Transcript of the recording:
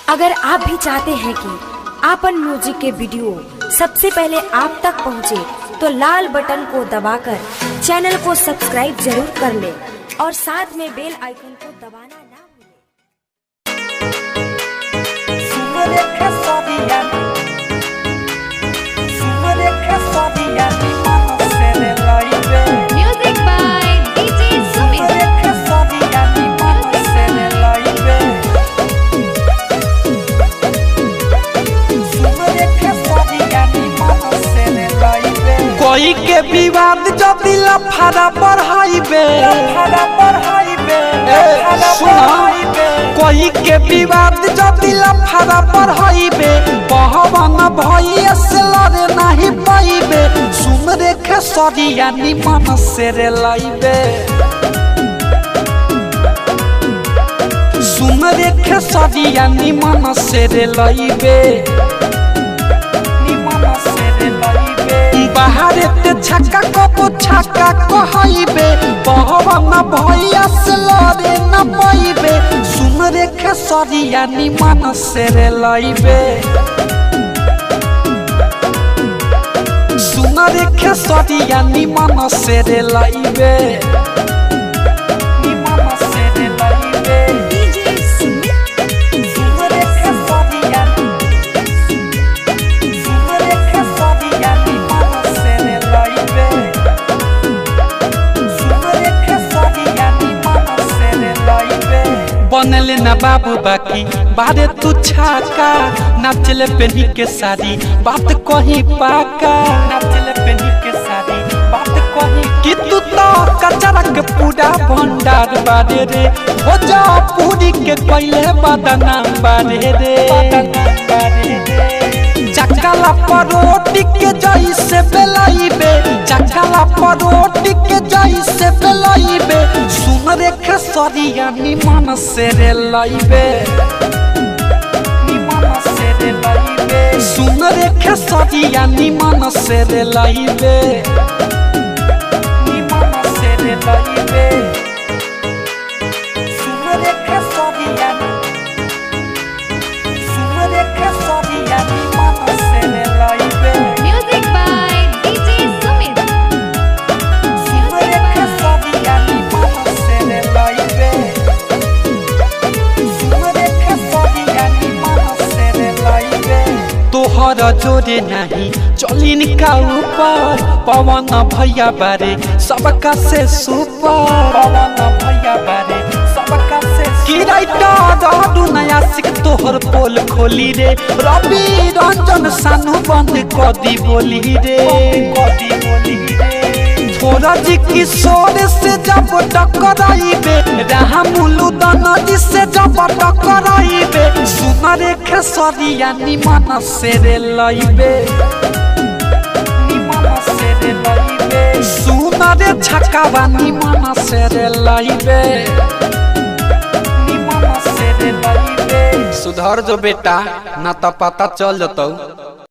अगर आप भी चाहते हैं कि आपन म्यूजिक के वीडियो सबसे पहले आप तक पहुंचे, तो लाल बटन को दबाकर चैनल को सब्सक्राइब जरूर कर ले और साथ में बेल आइकन को दबाना ना भूलें। Music by DJ Sumit. कोई के विवाद जो दिल फाड़ा बढ़ाइबे, कोई के विवाद जो दिल फाड़ा बढ़ाइबे, बहवन भैया से लड़े नहीं पाइबे। सुन रे खेसरिया निमन से रे लाइबे, सुन रे खेसरिया निमन से रे लाइबे, बाहर ते छक्का को छक्का कहइबे, बहवन भैया से लड़े न पाइबे। सुन रे खेसरिया निमन से रे लाइबे, सुन रे खेसरिया निमन से रे लाइबे, निमन से रे लाइबे। बनले ना बाबू बाकी बारे तू छाका, नाचले पेनी के सारी बात कहीं पाका, नाचले पेनी के सारी बात कहीं कि तू तो कचरा के पूरा भंडार बारे रे, हो जा पूरी के पहले बदनाम बारे रे, चकला परोटी के जैसे बेलाइबे, चकला परोटी के जैसे बेलाइबे। सुन रे खेसरिया निमन से रे लाइबे, निमन से रे लाइबे। सुन रे खेसरिया निमन से रे लाइबे, निमन से रे लाइबे। सुन रे खेसरिया, सुन रे खेसरिया निमन से रे लाइबे। Music by DJ Sumit. सुन रे खेसरिया निमन से रे लाइबे, सुन रे खेसरिया निमन से रे लाइबे। तोहर जोरे नहीं चलिन का ऊपर, पवन भैया बारे सबका से सुपर, पवन भैया बारे सबका से किराइटा दादू नया सिक तोहर पोल खोली रे, रवि रंजन सानू बंद कदी बोली रे, कदी बोली रे। थोड़ा जी किशोर से जब टकराइबे, रामुलु दाना जी से जब टकराइबे। सुन रे खेसरिया निमन से रे लाइबे, निमन से रे लाइबे। सुन रे छक्का निमन से रे लाइबे, निमन से रे लाइबे। सुधर जो बेटा ना तो पता चल जतौ।